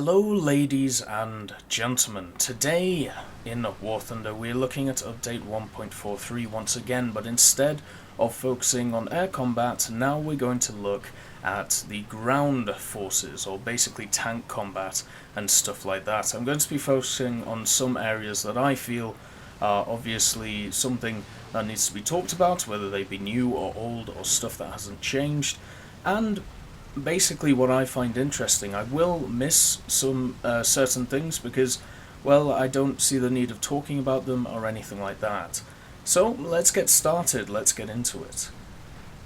Hello ladies and gentlemen, today in War Thunder we're looking at update 1.43 once again, but instead of focusing on air combat, now we're going to look at the ground forces, or basically tank combat and stuff like that. I'm going to be focusing on some areas that I feel are obviously something that needs to be talked about, whether they be new or old or stuff that hasn't changed, and basically what I find interesting. I will miss some certain things because, well, I don't see the need of talking about them or anything like that. So let's get started, let's get into it.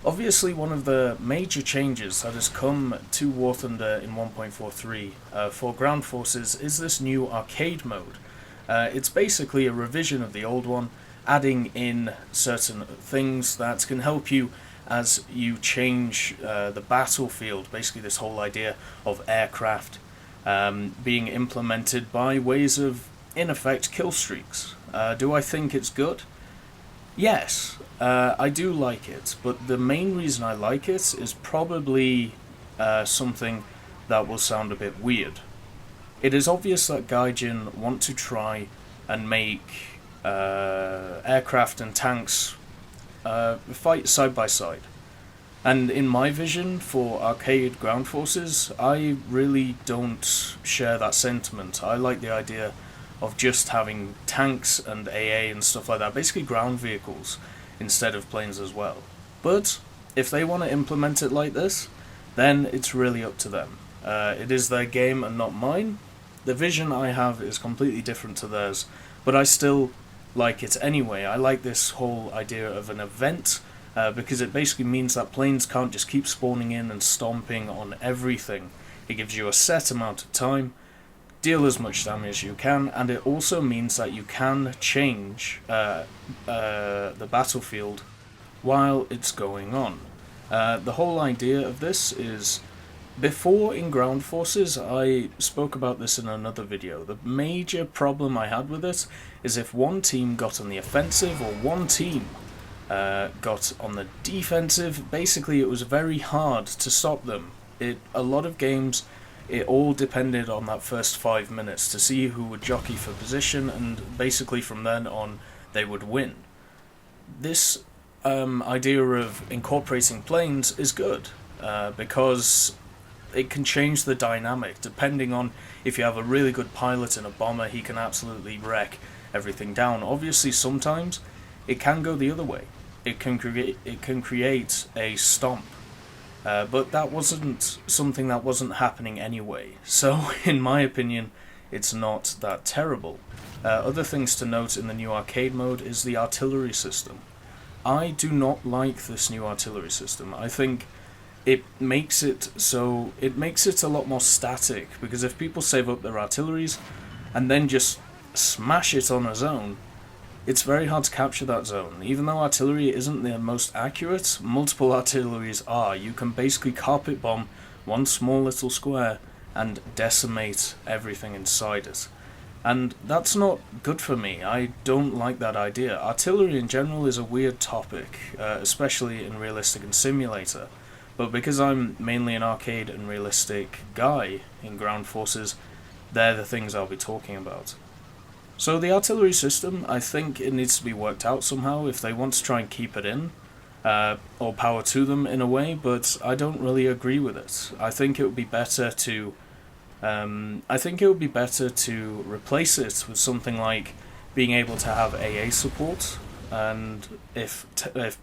Obviously one of the major changes that has come to War Thunder in 1.43 for ground forces is this new arcade mode. It's basically a revision of the old one, adding in certain things that can help you as you change the battlefield. Basically this whole idea of aircraft being implemented by ways of, in effect, kill streaks. Do I think it's good? Yes, I do like it, but the main reason I like it is probably something that will sound a bit weird. It is obvious that Gaijin want to try and make aircraft and tanks fight side by side. And in my vision for arcade ground forces, I really don't share that sentiment. I like the idea of just having tanks and AA and stuff like that, basically ground vehicles, instead of planes as well. But if they want to implement it like this, then it's really up to them. It is their game and not mine. The vision I have is completely different to theirs, but I still like it anyway. I like this whole idea of an event, because it basically means that planes can't just keep spawning in and stomping on everything. It gives you a set amount of time, deal as much damage as you can, and it also means that you can change the battlefield while it's going on. The whole idea of this is, before in ground forces, I spoke about this in another video. The major problem I had with it is if one team got on the offensive or one team got on the defensive, basically it was very hard to stop them. A lot of games, it all depended on that first 5 minutes to see who would jockey for position, and basically from then on they would win. This idea of incorporating planes is good, because it can change the dynamic. Depending on if you have a really good pilot and a bomber, he can absolutely wreck everything down. Obviously sometimes it can go the other way. It can create a stomp, but that wasn't something that wasn't happening anyway. So in my opinion, it's not that terrible. Other things to note in the new arcade mode is the artillery system. I do not like this new artillery system. I think it makes it a lot more static, because if people save up their artilleries and then just smash it on a zone, it's very hard to capture that zone. Even though artillery isn't the most accurate, multiple artilleries are. You can basically carpet bomb one small little square and decimate everything inside it. And that's not good for me. I don't like that idea. Artillery in general is a weird topic, especially in realistic and simulator. But because I'm mainly an arcade and realistic guy in ground forces, they're the things I'll be talking about. So the artillery system, I think it needs to be worked out somehow if they want to try and keep it in, or power to them in a way, but I don't really agree with it. I think it would be better to replace it with something like being able to have AA support, and if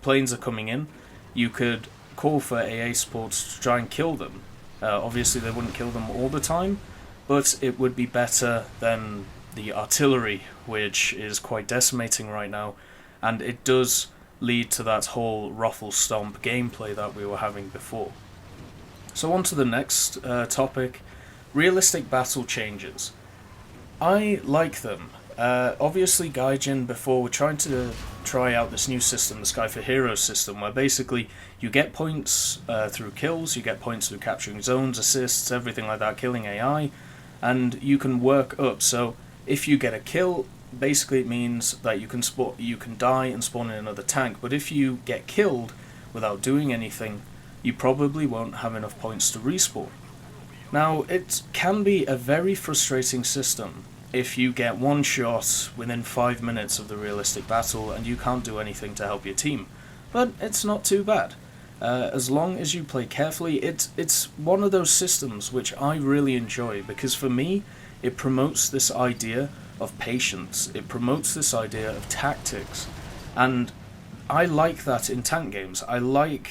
planes are coming in, you could call for AA support to try and kill them. Obviously they wouldn't kill them all the time, but it would be better than the artillery, which is quite decimating right now, and it does lead to that whole ruffle stomp gameplay that we were having before. So on to the next topic, realistic battle changes. I like them. Obviously Gaijin before were trying to try out this new system, the Sky for Heroes system, where basically you get points through kills, you get points through capturing zones, assists, everything like that, killing AI, and you can work up. So if you get a kill, basically it means that you can die and spawn in another tank, but if you get killed without doing anything, you probably won't have enough points to respawn. Now, it can be a very frustrating system if you get one shot within 5 minutes of the realistic battle and you can't do anything to help your team, but it's not too bad. As long as you play carefully, it's one of those systems which I really enjoy, because for me, it promotes this idea of patience, it promotes this idea of tactics, and I like that in tank games. I like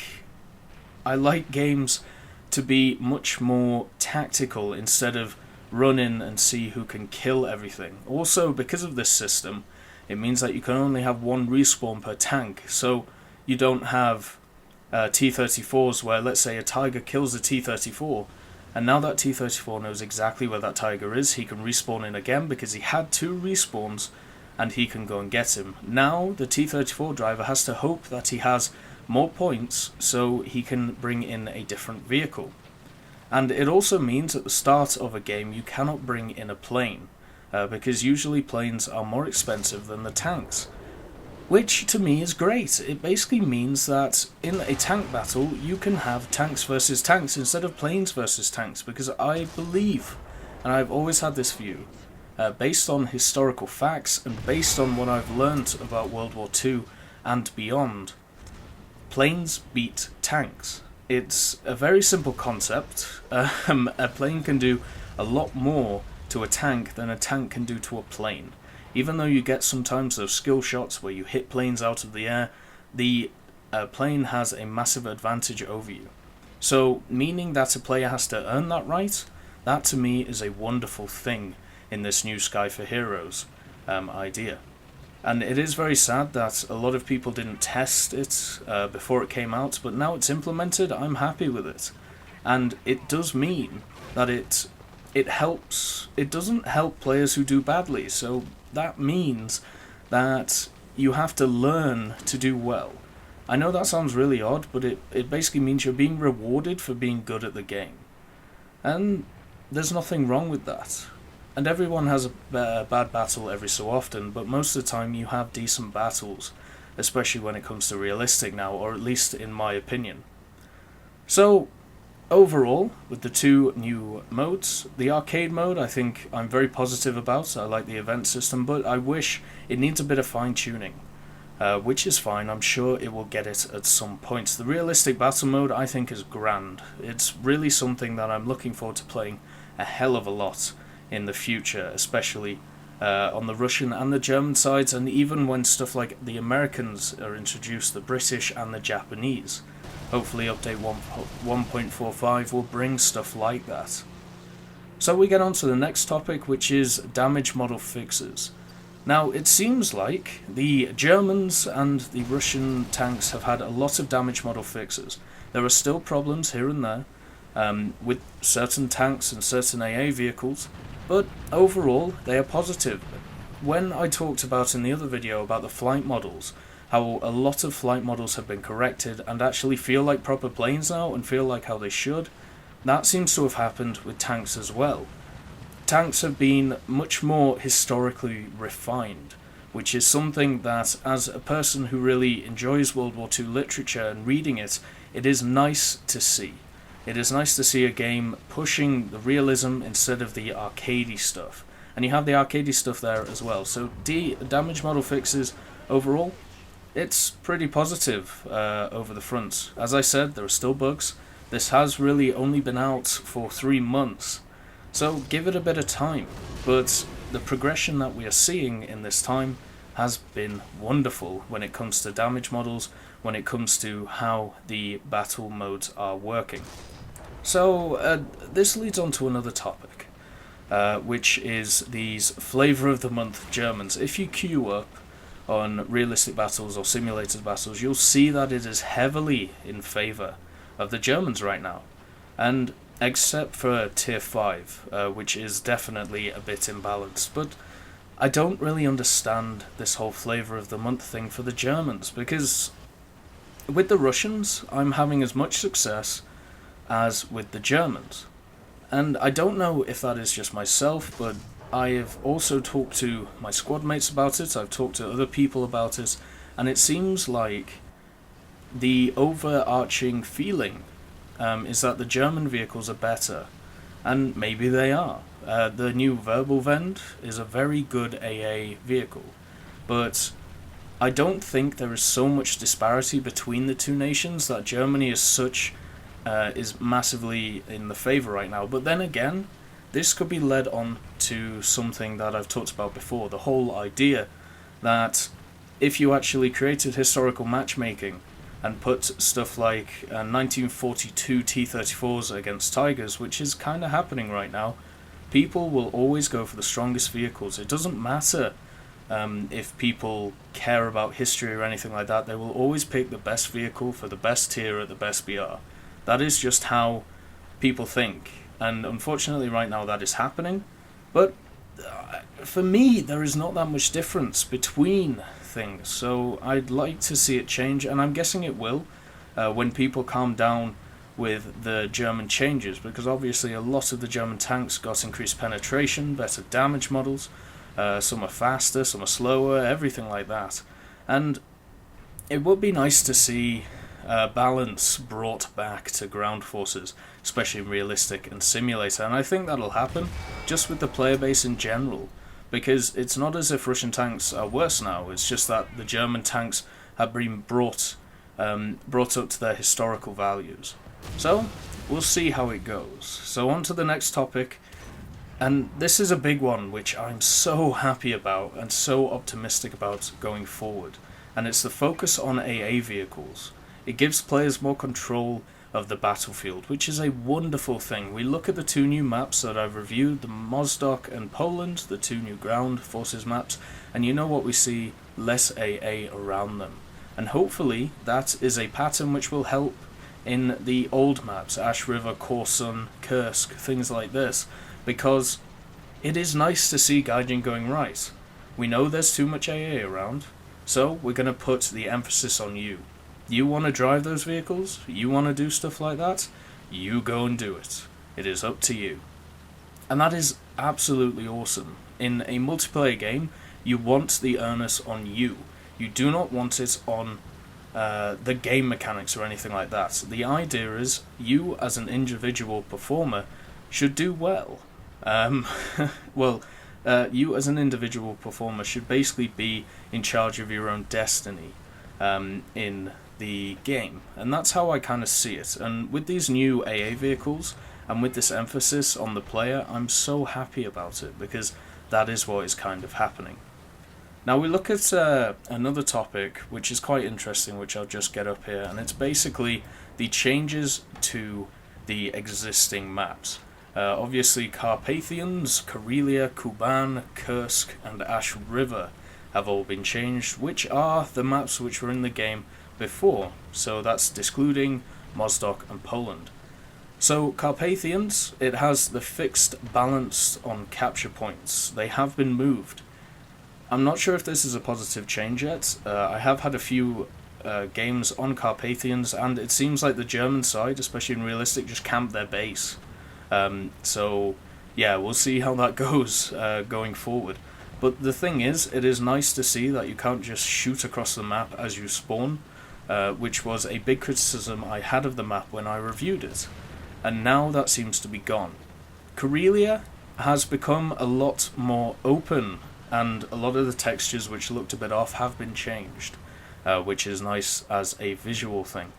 games to be much more tactical instead of run in and see who can kill everything. Also, because of this system, it means that you can only have one respawn per tank, so you don't have T-34s where, let's say, a Tiger kills a T-34, and now that T-34 knows exactly where that Tiger is, he can respawn in again because he had 2 respawns, and he can go and get him. Now the T-34 driver has to hope that he has more points so he can bring in a different vehicle. And it also means at the start of a game you cannot bring in a plane, because usually planes are more expensive than the tanks. Which to me is great. It basically means that in a tank battle you can have tanks versus tanks instead of planes versus tanks, because I believe, and I've always had this view, based on historical facts and based on what I've learned about World War II and beyond, planes beat tanks. It's a very simple concept. A plane can do a lot more to a tank than a tank can do to a plane. Even though you get sometimes those skill shots where you hit planes out of the air, the plane has a massive advantage over you. So, meaning that a player has to earn that right, that to me is a wonderful thing in this new Sky for Heroes idea. And it is very sad that a lot of people didn't test it before it came out, but now it's implemented, I'm happy with it. And it does mean that it helps. It doesn't help players who do badly, so that means that you have to learn to do well. I know that sounds really odd, but it basically means you're being rewarded for being good at the game. And there's nothing wrong with that. And everyone has a bad battle every so often, but most of the time you have decent battles, especially when it comes to realistic now, or at least in my opinion. So, overall, with the 2 new modes, the arcade mode I think I'm very positive about. I like the event system, but I wish it needs a bit of fine-tuning, which is fine. I'm sure it will get it at some points. The realistic battle mode I think is grand. It's really something that I'm looking forward to playing a hell of a lot in the future, especially on the Russian and the German sides, and even when stuff like the Americans are introduced, the British and the Japanese. Hopefully update 1.45 will bring stuff like that. So we get on to the next topic, which is damage model fixes. Now, it seems like the Germans and the Russian tanks have had a lot of damage model fixes. There are still problems here and there with certain tanks and certain AA vehicles, but overall they are positive. When I talked about in the other video about the flight models, how a lot of flight models have been corrected and actually feel like proper planes now and feel like how they should, that seems to have happened with tanks as well. Tanks have been much more historically refined, which is something that, as a person who really enjoys World War II literature and reading it, it is nice to see. It is nice to see a game pushing the realism instead of the arcadey stuff. And you have the arcadey stuff there as well. So damage model fixes, overall, it's pretty positive over the front. As I said, there are still bugs. This has really only been out for 3 months. So give it a bit of time. But the progression that we are seeing in this time has been wonderful when it comes to damage models, when it comes to how the battle modes are working. So this leads on to another topic, which is these Flavor of the Month Germans. If you queue up on realistic battles or simulated battles, you'll see that it is heavily in favour of the Germans right now. And except for Tier 5, which is definitely a bit imbalanced. But I don't really understand this whole Flavor of the Month thing for the Germans, because with the Russians, I'm having as much success as with the Germans. And I don't know if that is just myself, but I have also talked to my squad mates about it, I've talked to other people about it, and it seems like the overarching feeling is that the German vehicles are better. And maybe they are. The new Verbal is a very good AA vehicle, but I don't think there is so much disparity between the two nations that Germany as such is massively in the favour right now. But then again, this could be led on to something that I've talked about before, the whole idea that if you actually created historical matchmaking and put stuff like 1942 T-34s against Tigers, which is kind of happening right now, people will always go for the strongest vehicles. It doesn't matter if people care about history or anything like that, they will always pick the best vehicle for the best tier at the best BR. That is just how people think, and unfortunately right now that is happening. But for me, there is not that much difference between things, so I'd like to see it change, and I'm guessing it will when people calm down with the German changes, because obviously a lot of the German tanks got increased penetration, better damage models, some are faster, some are slower, everything like that. And it would be nice to see balance brought back to ground forces, especially in realistic and simulator, and I think that'll happen just with the player base in general, because it's not as if Russian tanks are worse now, it's just that the German tanks have been brought up to their historical values. So, we'll see how it goes. So on to the next topic, and this is a big one which I'm so happy about and so optimistic about going forward, and it's the focus on AA vehicles. It gives players more control of the battlefield, which is a wonderful thing. We look at the two new maps that I've reviewed, the Mozdok and Poland, the two new ground forces maps, and you know what we see? Less AA around them. And hopefully that is a pattern which will help in the old maps, Ash River, Korsun, Kursk, things like this, because it is nice to see Gaijin going right. We know there's too much AA around, so we're going to put the emphasis on you. You want to drive those vehicles? You want to do stuff like that? You go and do it. It is up to you. And that is absolutely awesome. In a multiplayer game, you want the onus on you. You do not want it on the game mechanics or anything like that. The idea is you as an individual performer should do well. You as an individual performer should basically be in charge of your own destiny in the game, and that's how I kind of see it. And with these new AA vehicles and with this emphasis on the player, I'm so happy about it, because that is what is kind of happening. Now we look at another topic which is quite interesting, which I'll just get up here, and it's basically the changes to the existing maps. Obviously Carpathians, Karelia, Kuban, Kursk and Ash River have all been changed, which are the maps which were in the game before, so that's excluding Mozdok and Poland. So Carpathians, it has the fixed balance on capture points. They have been moved. I'm not sure if this is a positive change yet. I have had a few games on Carpathians, and it seems like the German side, especially in realistic, just camped their base. So yeah, we'll see how that goes going forward. But the thing is, it is nice to see that you can't just shoot across the map as you spawn, which was a big criticism I had of the map when I reviewed it. And now that seems to be gone. Karelia has become a lot more open, and a lot of the textures which looked a bit off have been changed, which is nice as a visual thing.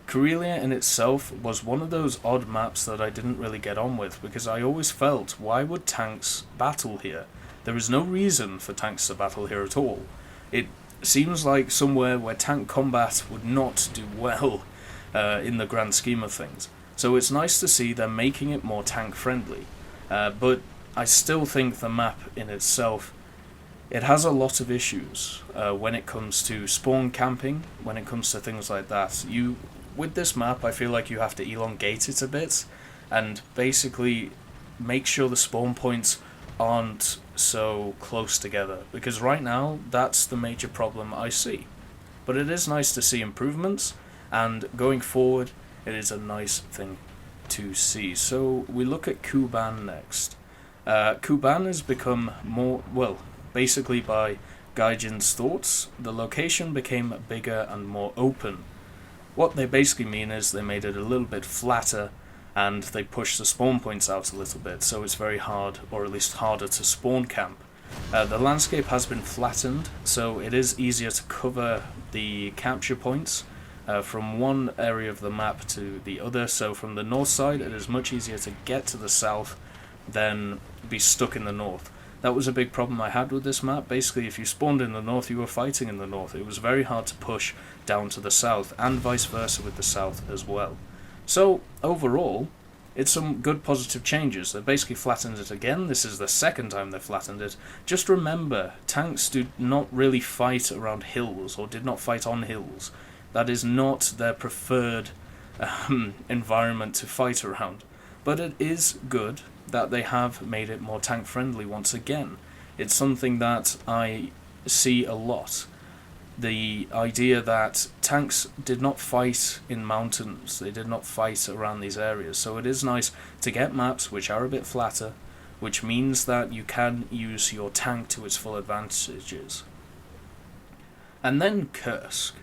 Karelia in itself was one of those odd maps that I didn't really get on with, because I always felt, why would tanks battle here? There is no reason for tanks to battle here at all. It seems like somewhere where tank combat would not do well in the grand scheme of things. So it's nice to see they're making it more tank friendly. But I still think the map in itself, it has a lot of issues when it comes to spawn camping, when it comes to things like that. With this map, I feel like you have to elongate it a bit and basically make sure the spawn points aren't so close together, because right now that's the major problem I see. But it is nice to see improvements, and going forward it is a nice thing to see. So we look at Kuban next. Kuban has become more, well, basically by Gaijin's thoughts, the location became bigger and more open. What they basically mean is they made it a little bit flatter, and they push the spawn points out a little bit, so it's very hard, or at least harder, to spawn camp. The landscape has been flattened, so it is easier to cover the capture points from one area of the map to the other. So from the north side, it is much easier to get to the south than be stuck in the north. That was a big problem I had with this map. Basically, if you spawned in the north, you were fighting in the north. It was very hard to push down to the south, and vice versa with the south as well. So overall, it's some good positive changes. They basically flattened it again. This is the second time they've flattened it. Just remember, tanks do not really fight around hills, or did not fight on hills. That is not their preferred environment to fight around. But it is good that they have made it more tank friendly once again. It's something that I see a lot. The idea that tanks did not fight in mountains, they did not fight around these areas. So it is nice to get maps which are a bit flatter, which means that you can use your tank to its full advantages. And then Kursk.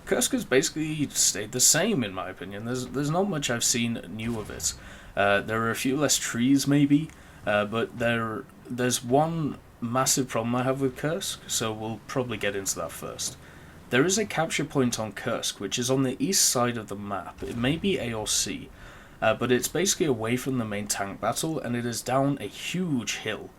Kursk has basically stayed the same in my opinion. There's not much I've seen new of it. There are a few less trees maybe, but there's one massive problem I have with Kursk, so we'll probably get into that first. There is a capture point on Kursk, which is on the east side of the map. It may be A or C, but it's basically away from the main tank battle, and it is down a huge hill.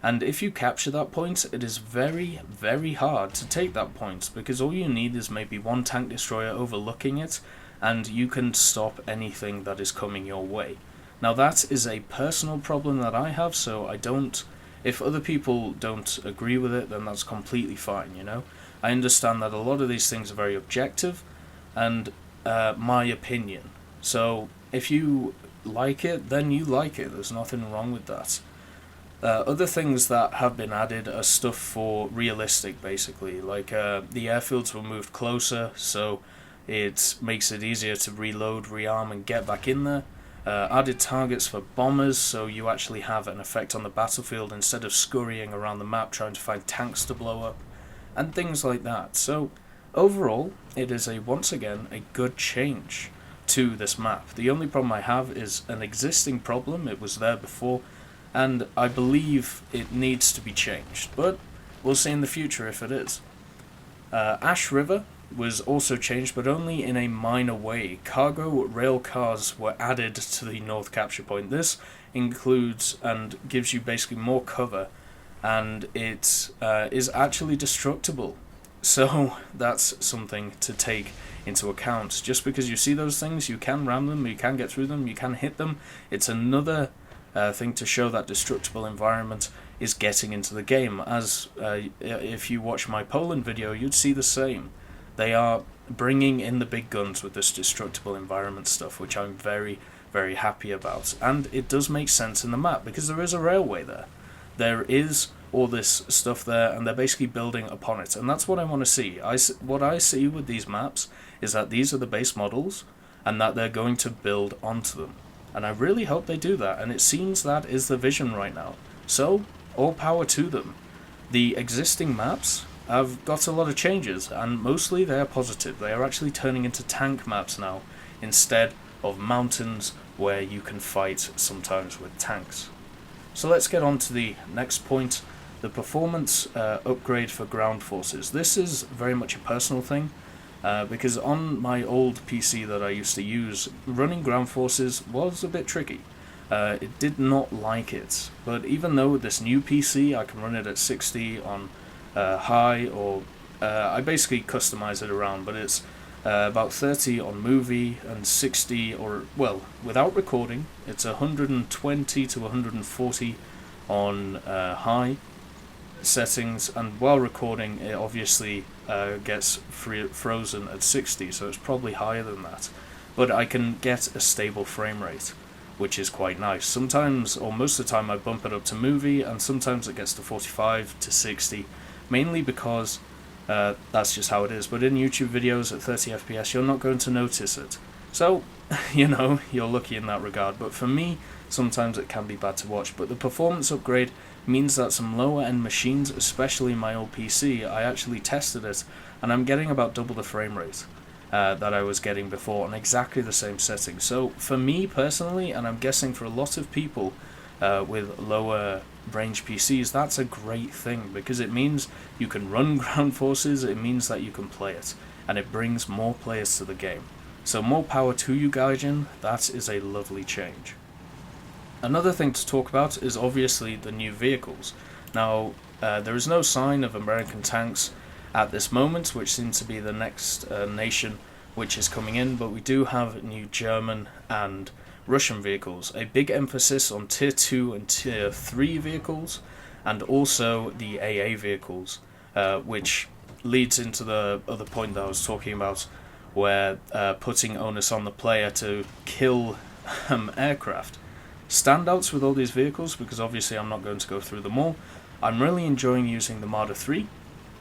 And if you capture that point, it is very, very hard to take that point, because all you need is maybe one tank destroyer overlooking it, and you can stop anything that is coming your way. Now that is a personal problem that I have, so I don't... If other people don't agree with it, then that's completely fine, you know? I understand that a lot of these things are very objective, and my opinion. So, if you like it, then you like it. There's nothing wrong with that. Other things that have been added are stuff for realistic, basically. Like, the airfields were moved closer, so it makes it easier to reload, rearm, and get back in there. Added targets for bombers, so you actually have an effect on the battlefield instead of scurrying around the map trying to find tanks to blow up, and things like that. So overall, it is once again a good change to this map. The only problem I have is an existing problem. It was there before, and I believe it needs to be changed, but we'll see in the future if it is. Ash River was also changed, but only in a minor way. Cargo rail cars were added to the north capture point. This includes and gives you basically more cover, and it is actually destructible. So that's something to take into account. Just because you see those things, you can ram them, you can get through them, you can hit them. It's another thing to show that destructible environment is getting into the game. As if you watch my Poland video, you'd see the same. They are bringing in the big guns with this destructible environment stuff, which I'm very, very happy about. And it does make sense in the map, because there is a railway there. There is all this stuff there, and they're basically building upon it. And that's what I want to see. What I see with these maps is that these are the base models, and that they're going to build onto them. And I really hope they do that, and it seems that is the vision right now. So, all power to them. The existing maps have got a lot of changes, and mostly they are positive. They are actually turning into tank maps now, instead of mountains where you can fight sometimes with tanks. So let's get on to the next point, the performance upgrade for ground forces. This is very much a personal thing, because on my old PC that I used to use, running ground forces was a bit tricky. It did not like it, but even though with this new PC I can run it at 60 on high, or I basically customize it around, but it's about 30 on movie and 60, or well, without recording it's 120 to 140 on high settings, and while recording it obviously gets frozen at 60, so it's probably higher than that, but I can get a stable frame rate, which is quite nice. Sometimes, or most of the time, I bump it up to movie, and sometimes it gets to 45 to 60, mainly because that's just how it is. But in YouTube videos at 30 FPS, you're not going to notice it. So, you know, you're lucky in that regard. But for me, sometimes it can be bad to watch. But the performance upgrade means that some lower end machines, especially my old PC, I actually tested it, and I'm getting about double the frame rate. that I was getting before on exactly the same setting. So for me personally, and I'm guessing for a lot of people with lower range PCs, that's a great thing, because it means you can run ground forces, it means that you can play it, and it brings more players to the game. So more power to you, Gaijin, that is a lovely change. Another thing to talk about is obviously the new vehicles. Now, there is no sign of American tanks at this moment, which seems to be the next nation which is coming in, but we do have new German and Russian vehicles. A big emphasis on Tier 2 and Tier 3 vehicles, and also the AA vehicles, which leads into the other point that I was talking about, where putting onus on the player to kill aircraft. Standouts with all these vehicles, because obviously I'm not going to go through them all, I'm really enjoying using the Marder 3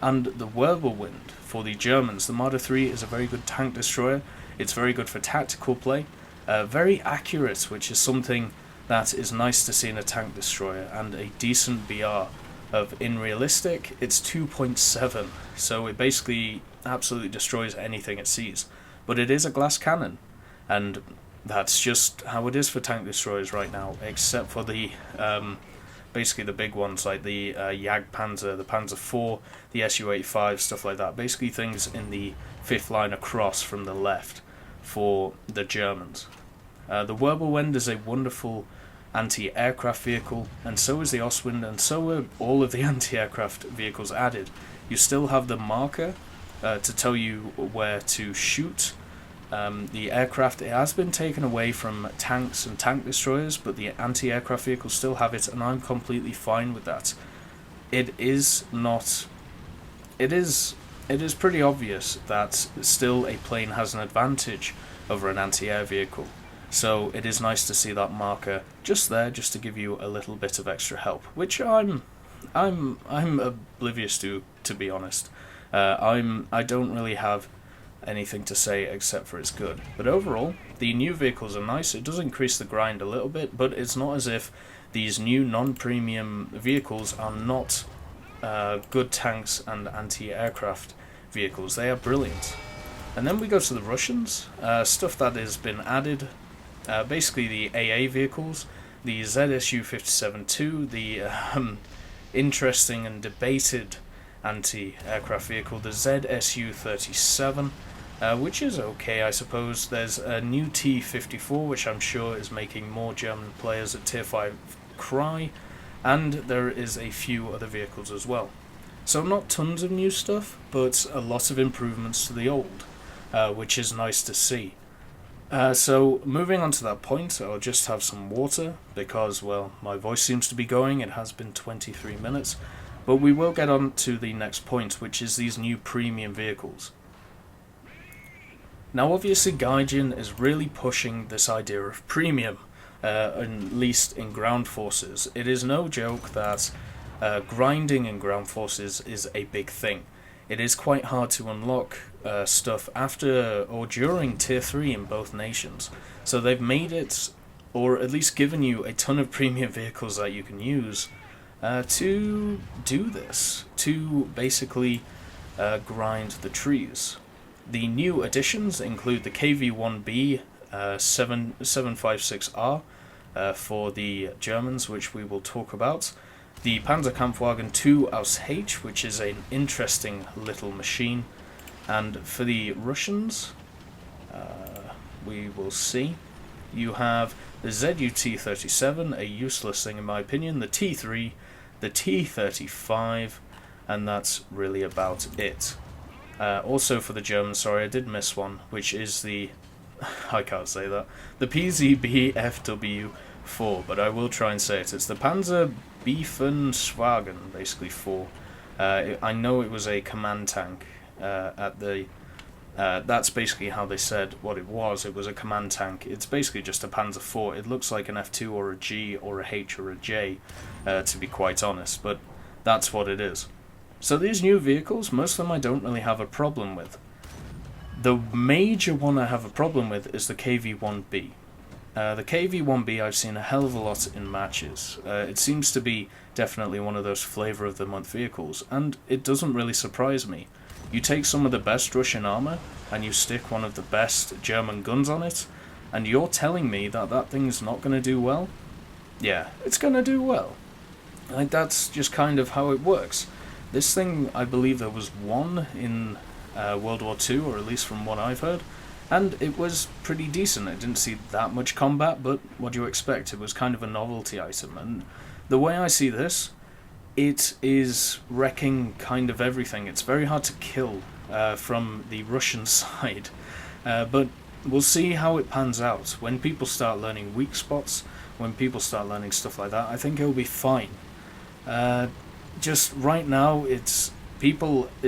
and the Whirlwind for the Germans. The Marder 3 is a very good tank destroyer, it's very good for tactical play, very accurate, which is something that is nice to see in a tank destroyer, and a decent BR of, in realistic, it's 2.7, so it basically absolutely destroys anything it sees. But it is a glass cannon, and that's just how it is for tank destroyers right now, except for the basically the big ones like the Jagdpanzer, the Panzer IV, the Su-85, stuff like that. Basically things in the fifth line across from the left for the Germans. The Whirlwind is a wonderful anti-aircraft vehicle, and so is the Ostwind, and so are all of the anti-aircraft vehicles added. You still have the marker to tell you where to shoot the aircraft. It has been taken away from tanks and tank destroyers, but the anti-aircraft vehicles still have it, and I'm completely fine with that. It is pretty obvious that still a plane has an advantage over an anti-air vehicle, so it is nice to see that marker just there, just to give you a little bit of extra help, which I'm oblivious to be honest. I don't really have anything to say except for it's good. But overall, the new vehicles are nice. It does increase the grind a little bit, but it's not as if these new non-premium vehicles are not good tanks and anti-aircraft vehicles. They are brilliant. And then we go to the Russians, stuff that has been added, basically the AA vehicles, the ZSU-57-2, the interesting and debated anti-aircraft vehicle, the ZSU-37, which is okay, I suppose. There's a new T-54, which I'm sure is making more German players at Tier 5 cry, and there is a few other vehicles as well. So not tons of new stuff, but a lot of improvements to the old, which is nice to see. So moving on to that point, I'll just have some water, because, well, my voice seems to be going. It has been 23 minutes. But we will get on to the next point, which is these new premium vehicles. Now obviously Gaijin is really pushing this idea of premium, at least in ground forces. It is no joke that grinding in ground forces is a big thing. It is quite hard to unlock stuff after or during Tier 3 in both nations. So they've made it, or at least given you a ton of premium vehicles that you can use to do this, to basically grind the trees. The new additions include the KV-1B 756R for the Germans, which we will talk about, the Panzerkampfwagen 2 aus H, which is an interesting little machine, and for the Russians, we will see, you have the ZUT-37, a useless thing in my opinion, the T3, the T-35, and that's really about it. Also for the Germans, sorry, I did miss one, which is the, I can't say that, the PZB-FW-4, but I will try and say it. It's the Panzer Beefenschwagen, basically 4. I know it was a command tank at the... that's basically how they said what it was. It was a command tank. It's basically just a Panzer IV. It looks like an F2 or a G or a H or a J, to be quite honest, but that's what it is. So these new vehicles, most of them I don't really have a problem with. The major one I have a problem with is the KV-1B. The KV-1B I've seen a hell of a lot in matches. It seems to be definitely one of those flavour of the month vehicles, and it doesn't really surprise me. You take some of the best Russian armor, and you stick one of the best German guns on it, and you're telling me that that thing's not going to do well? Yeah, it's going to do well. Like, that's just kind of how it works. This thing, I believe there was one in World War II, or at least from what I've heard, and it was pretty decent. I didn't see that much combat, but what do you expect? It was kind of a novelty item, and the way I see this, it is wrecking kind of everything. It's very hard to kill from the Russian side, but we'll see how it pans out. When people start learning weak spots, when people start learning stuff like that, I think it'll be fine. Just right now, it's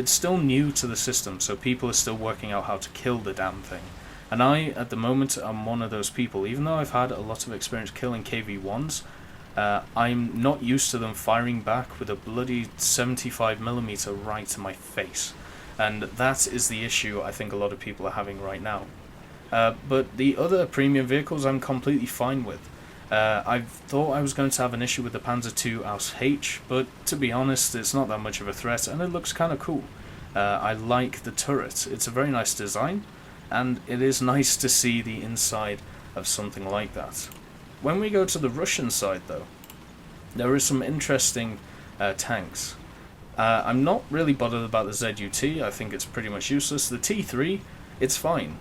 still new to the system, so people are still working out how to kill the damn thing. And I, at the moment, am one of those people. Even though I've had a lot of experience killing KV-1s, I'm not used to them firing back with a bloody 75mm right to my face. And that is the issue I think a lot of people are having right now. But the other premium vehicles I'm completely fine with. I thought I was going to have an issue with the Panzer II Aus H, but to be honest, it's not that much of a threat, and it looks kind of cool. I like the turret. It's a very nice design, and it is nice to see the inside of something like that. When we go to the Russian side, though, there are some interesting tanks. I'm not really bothered about the ZUT. I think it's pretty much useless. The T3, it's fine.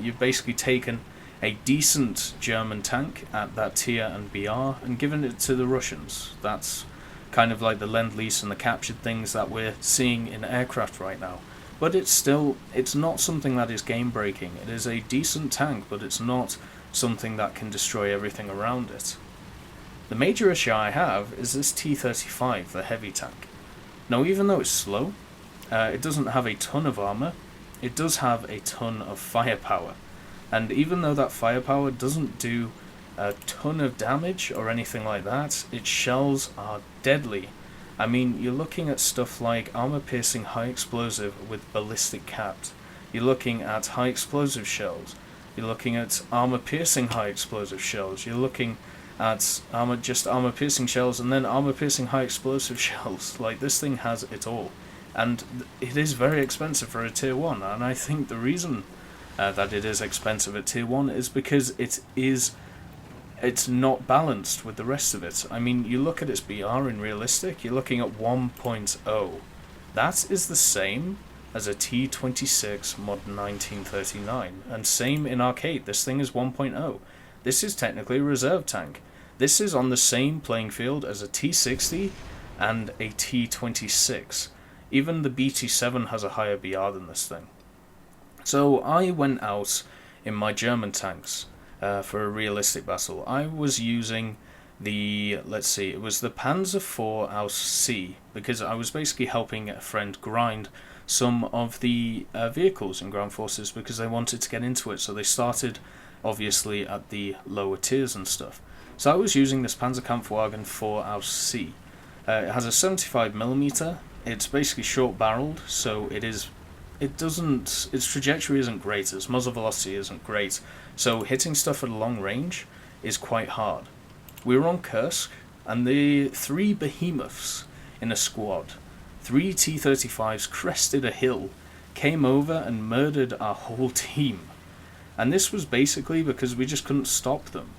You've basically taken a decent German tank at that tier and BR and given it to the Russians. That's kind of like the Lend-Lease and the captured things that we're seeing in aircraft right now. But it's not something that is game-breaking. It is a decent tank, but it's not something that can destroy everything around it. The major issue I have is this T-35, the heavy tank. Now, even though it's slow, it doesn't have a ton of armor, it does have a ton of firepower. And even though that firepower doesn't do a ton of damage or anything like that, its shells are deadly. I mean, you're looking at stuff like armor-piercing high explosive with ballistic caps. You're looking at high explosive shells. You're looking at armor-piercing high explosive shells. You're looking at armor-piercing shells and then armor-piercing high explosive shells. Like, this thing has it all. And it is very expensive for a tier 1, and I think the reason that it is expensive at tier 1 is because it's not balanced with the rest of it. I mean, you look at its BR in realistic, you're looking at 1.0. That is the same as a T26 Mod 1939, and same in arcade. This thing is 1.0. This is technically a reserve tank. This is on the same playing field as a T60 and a T26. Even the BT7 has a higher BR than this thing. So I went out in my German tanks for a realistic battle. I was using the, it was the Panzer IV Aus C, because I was basically helping a friend grind some of the vehicles in ground forces because they wanted to get into it. So they started obviously at the lower tiers and stuff. So I was using this Panzerkampfwagen 4 Aus C. It has a 75mm. It's basically short barreled, so its trajectory isn't great, its muzzle velocity isn't great, so hitting stuff at a long range is quite hard. We were on Kursk, and the 3 behemoths in a squad, 3 T-35s crested a hill, came over and murdered our whole team. And this was basically because we just couldn't stop them.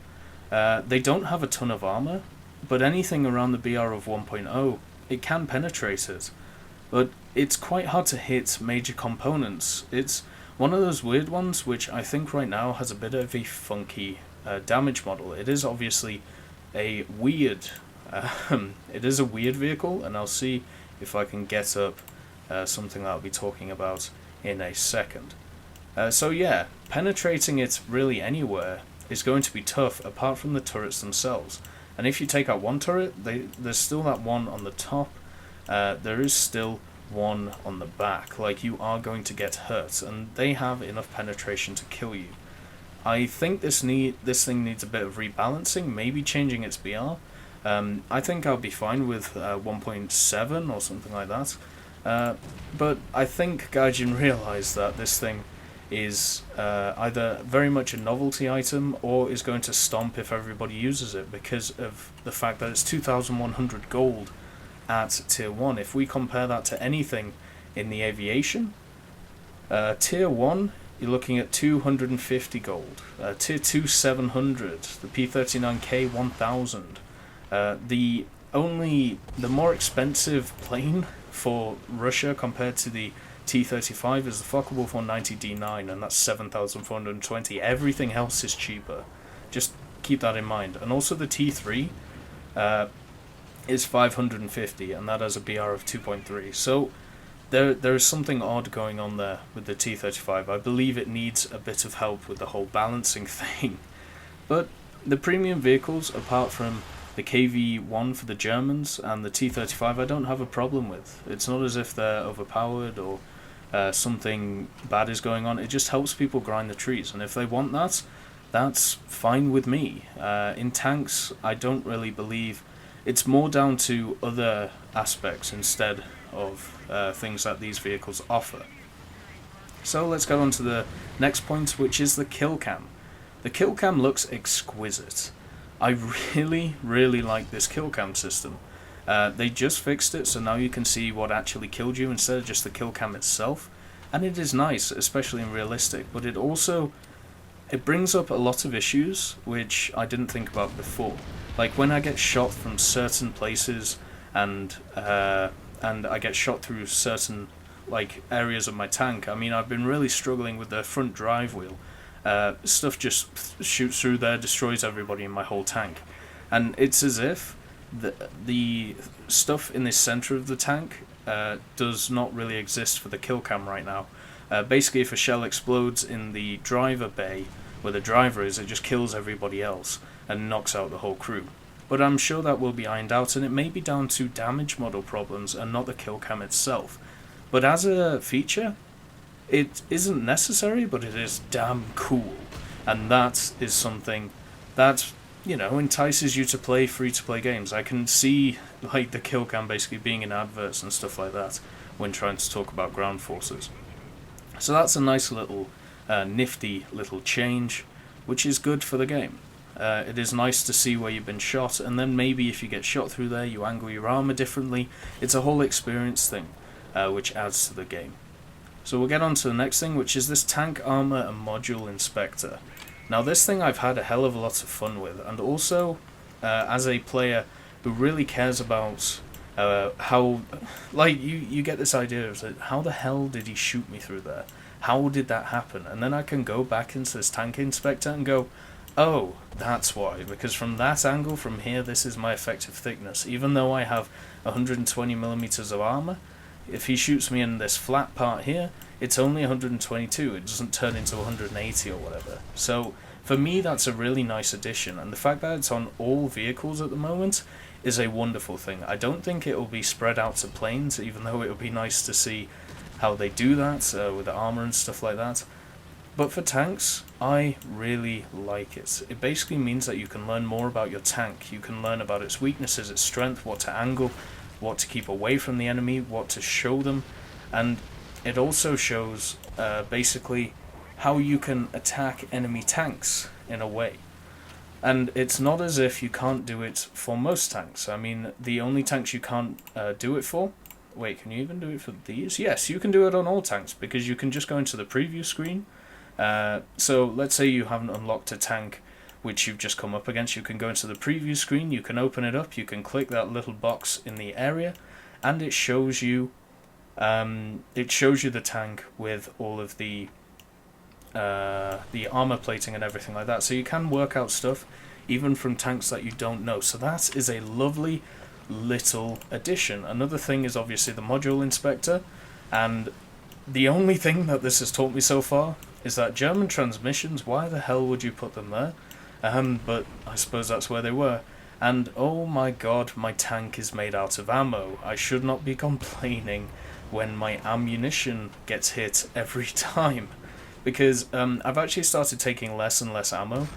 They don't have a ton of armor, but anything around the BR of 1.0, it can penetrate it. But it's quite hard to hit major components. It's one of those weird ones which I think right now has a bit of a funky damage model. It is obviously a weird vehicle, and I'll see if I can get up something that I'll be talking about in a second. So yeah, penetrating it really anywhere is going to be tough apart from the turrets themselves. And if you take out one turret, there's still that one on the top. There is still one on the back. Like, you are going to get hurt, and they have enough penetration to kill you. I think this thing needs a bit of rebalancing, maybe changing its BR. I think I'll be fine with 1.7 or something like that. But I think Gaijin realised that this thing is either very much a novelty item or is going to stomp if everybody uses it because of the fact that it's 2,100 gold at tier 1. If we compare that to anything in the aviation. Tier 1, you're looking at 250 gold. Tier 2, 700. The P-39K, 1000. The more expensive plane for Russia compared to the T-35 is the Focke-Wulf 190D9, and that's 7,420. Everything else is cheaper. Just keep that in mind. And also the T3 is 550, and that has a BR of 2.3. So there is something odd going on there with the T-35. I believe it needs a bit of help with the whole balancing thing. But the premium vehicles, apart from the KV-1 for the Germans and the T-35, I don't have a problem with. It's not as if they're overpowered or something bad is going on. It just helps people grind the trees, and if they want that, that's fine with me. In tanks, I don't really believe. It's more down to other aspects instead of things that these vehicles offer. So let's go on to the next point, which is the kill cam. The kill cam looks exquisite. I really like this kill cam system. They just fixed it, so now you can see what actually killed you instead of just the kill cam itself, and it is nice, especially in realistic, but it brings up a lot of issues which I didn't think about before. Like when I get shot from certain places and I get shot through certain areas of my tank. I mean, I've been really struggling with the front drive wheel. Stuff just shoots through there, destroys everybody in my whole tank, and it's as if the stuff in the center of the tank does not really exist for the kill cam right now. Basically, if a shell explodes in the driver bay where the driver is, it just kills everybody else and knocks out the whole crew. But I'm sure that will be ironed out, and it may be down to damage model problems and not the kill cam itself. But as a feature, it isn't necessary, but it is damn cool, and that is something that, entices you to play free-to-play games. I can see the kill cam basically being in adverts and stuff like that when trying to talk about ground forces. So that's a nice little nifty little change, which is good for the game. It is nice to see where you've been shot, and then maybe if you get shot through there, you angle your armor differently. It's a whole experience thing, which adds to the game. So we'll get on to the next thing, which is this tank armor and module inspector. Now this thing I've had a hell of a lot of fun with, and also as a player who really cares about how, you get this idea of how the hell did he shoot me through there? How did that happen? And then I can go back into this tank inspector and go, oh, that's why, because from that angle, from here, this is my effective thickness. Even though I have 120mm of armor, if he shoots me in this flat part here, it's only 122, it doesn't turn into 180 or whatever. So for me, that's a really nice addition, and the fact that it's on all vehicles at the moment is a wonderful thing. I don't think it will be spread out to planes, even though it would be nice to see how they do that with the armor and stuff like that. But for tanks, I really like it. It basically means that you can learn more about your tank. You can learn about its weaknesses, its strength, what to angle, what to keep away from the enemy, what to show them, and it also shows basically how you can attack enemy tanks in a way. And it's not as if you can't do it for most tanks. I mean, the only tanks you can't do it for... Wait, can you even do it for these? Yes, you can do it on all tanks, because you can just go into the preview screen. So let's say you haven't unlocked a tank which you've just come up against. You can go into the preview screen, you can open it up, you can click that little box in the area, and it shows you the tank with all of the armor plating and everything like that. So you can work out stuff even from tanks that you don't know. So that is a lovely little addition. Another thing is obviously the module inspector, and the only thing that this has taught me so far is that German transmissions, why the hell would you put them there? But I suppose that's where they were. And oh my god, my tank is made out of ammo. I should not be complaining when my ammunition gets hit every time, because I've actually started taking less and less ammo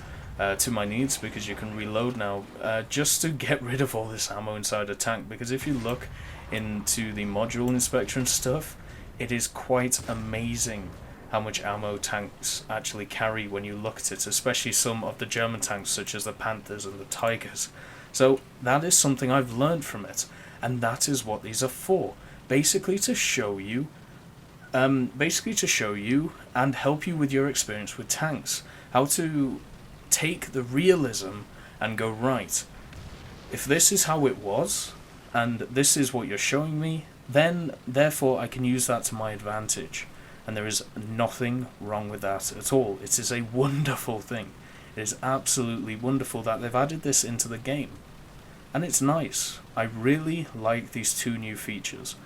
to my needs, because you can reload now, just to get rid of all this ammo inside a tank. Because if you look into the module inspector and stuff, it is quite amazing how much ammo tanks actually carry when you look at it, especially some of the German tanks such as the Panthers and the Tigers. So that is something I've learned from it, and that is what these are for. Basically to show you basically to show you and help you with your experience with tanks. How to take the realism and go, right, if this is how it was, and this is what you're showing me, then therefore I can use that to my advantage. And there is nothing wrong with that at all. It is a wonderful thing. It is absolutely wonderful that they've added this into the game. And it's nice. I really like these two new features.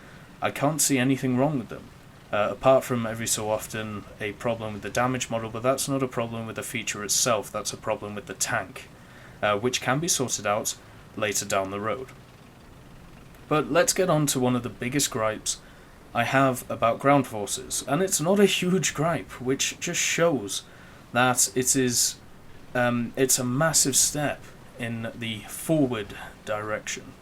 I can't see anything wrong with them. Apart from every so often a problem with the damage model, but that's not a problem with the feature itself, that's a problem with the tank, which can be sorted out later down the road. But let's get on to one of the biggest gripes I have about ground forces, and it's not a huge gripe, which just shows that it's a massive step in the forward direction.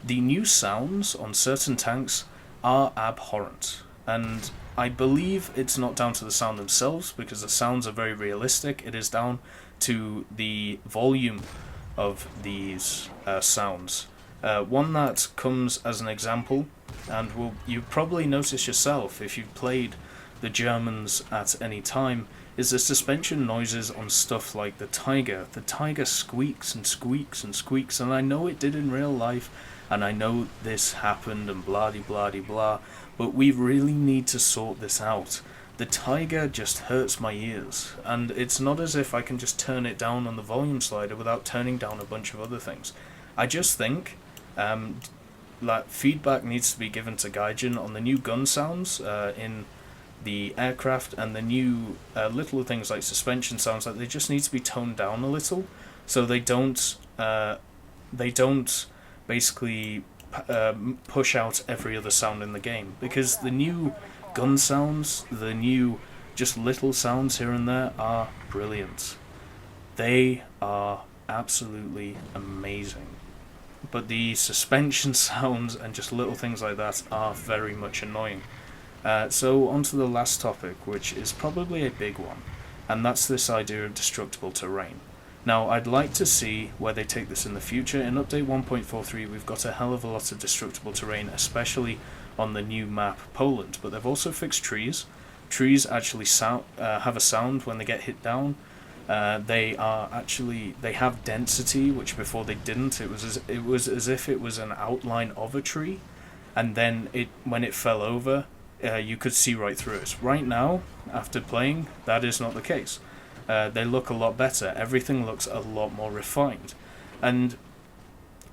The new sounds on certain tanks are abhorrent, and I believe it's not down to the sound themselves, because the sounds are very realistic. It is down to the volume of these sounds. One that comes as an example, and you probably notice yourself if you've played the Germans at any time, is the suspension noises on stuff like the Tiger. The Tiger squeaks and squeaks and squeaks, and I know it did in real life, and I know this happened and blah-de-blah-de-blah, but we really need to sort this out. The Tiger just hurts my ears, and it's not as if I can just turn it down on the volume slider without turning down a bunch of other things. I just think that feedback needs to be given to Gaijin on the new gun sounds in the aircraft, and the new little things like suspension sounds, like they just need to be toned down a little, so they don't basically push out every other sound in the game, because the new gun sounds, the new just little sounds here and there are brilliant. They are absolutely amazing. But the suspension sounds and just little things like that are very much annoying. So on to the last topic, which is probably a big one, and that's this idea of destructible terrain. Now, I'd like to see where they take this in the future. In update 1.43, we've got a hell of a lot of destructible terrain, especially on the new map, Poland. But they've also fixed trees. Trees actually have a sound when they get hit down. They have density, which before they didn't. It was as if it was an outline of a tree, and then when it fell over, you could see right through it. Right now, after playing, that is not the case. They look a lot better. Everything looks a lot more refined. And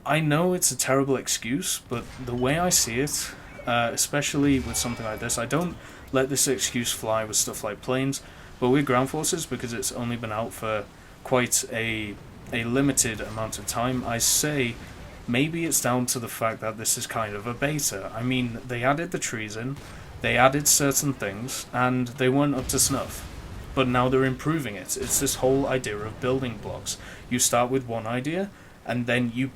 I know it's a terrible excuse, but the way I see it, especially with something like this, I don't let this excuse fly with stuff like planes, but with ground forces, because it's only been out for quite a limited amount of time, I say maybe it's down to the fact that this is kind of a beta. I mean, they added the trees in, they added certain things, and they weren't up to snuff. But now they're improving it. It's this whole idea of building blocks. You start with one idea, and then you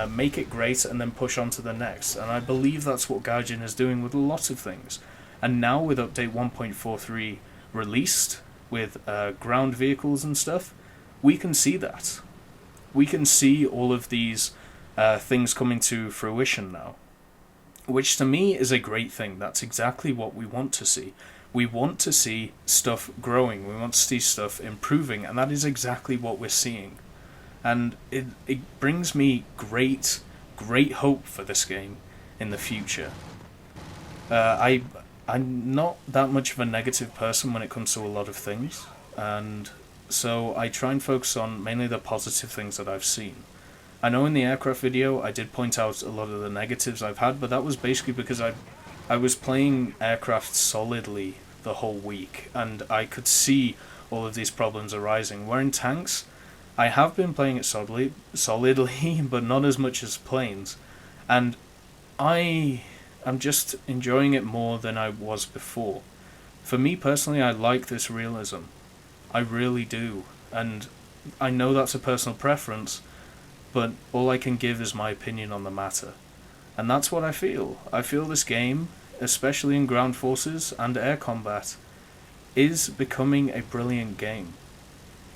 make it great, and then push on to the next. And I believe that's what Gaijin is doing with a lot of things. And now with update 1.43 released, with ground vehicles and stuff, we can see that. We can see all of these things coming to fruition now, which to me is a great thing. That's exactly what we want to see. We want to see stuff growing, we want to see stuff improving, and that is exactly what we're seeing. And it brings me great hope for this game in the future. I'm not that much of a negative person when it comes to a lot of things, and so I try and focus on mainly the positive things that I've seen. I know in the aircraft video I did point out a lot of the negatives I've had, but that was basically because I was playing aircraft solidly the whole week, and I could see all of these problems arising. Where in tanks, I have been playing it solidly, but not as much as planes, and I'm just enjoying it more than I was before. For me personally, I like this realism. I really do, and I know that's a personal preference, but all I can give is my opinion on the matter. And that's what I feel. I feel this game, especially in ground forces and air combat, is becoming a brilliant game.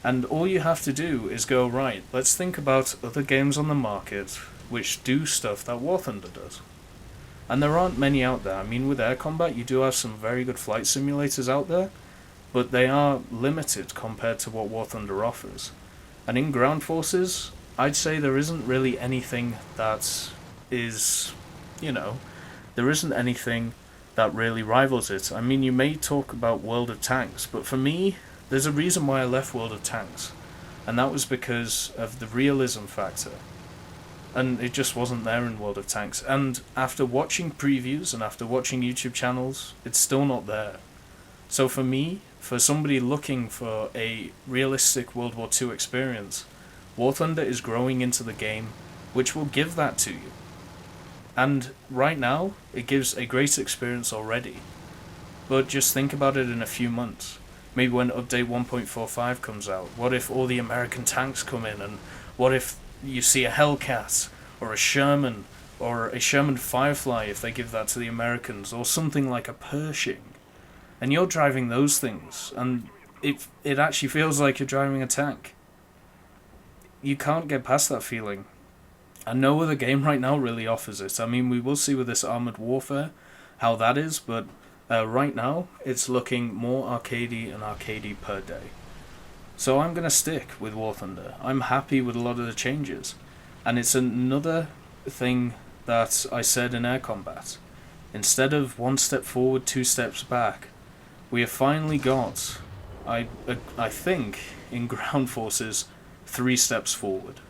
And all you have to do is go, right, let's think about other games on the market which do stuff that War Thunder does. And there aren't many out there. I mean, with air combat, you do have some very good flight simulators out there, but they are limited compared to what War Thunder offers. And in ground forces, I'd say there isn't really anything that is, there isn't anything that really rivals it. I mean, you may talk about World of Tanks, but for me, there's a reason why I left World of Tanks, and that was because of the realism factor. And it just wasn't there in World of Tanks. And after watching previews and after watching YouTube channels, it's still not there. So for me, for somebody looking for a realistic World War II experience, War Thunder is growing into the game, which will give that to you. And right now, it gives a great experience already. But just think about it in a few months. Maybe when update 1.45 comes out, what if all the American tanks come in, and what if you see a Hellcat, or a Sherman Firefly if they give that to the Americans, or something like a Pershing, and you're driving those things, and it actually feels like you're driving a tank. You can't get past that feeling. And no other game right now really offers it. I mean, we will see with this Armoured Warfare how that is, but right now it's looking more arcadey and arcadey per day. So I'm going to stick with War Thunder. I'm happy with a lot of the changes. And it's another thing that I said in air combat. Instead of 1 step forward, 2 steps back, we have finally got, I think, in ground forces, 3 steps forward.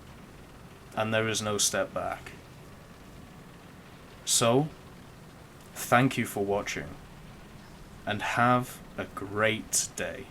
And there is no step back. So, thank you for watching. And have a great day.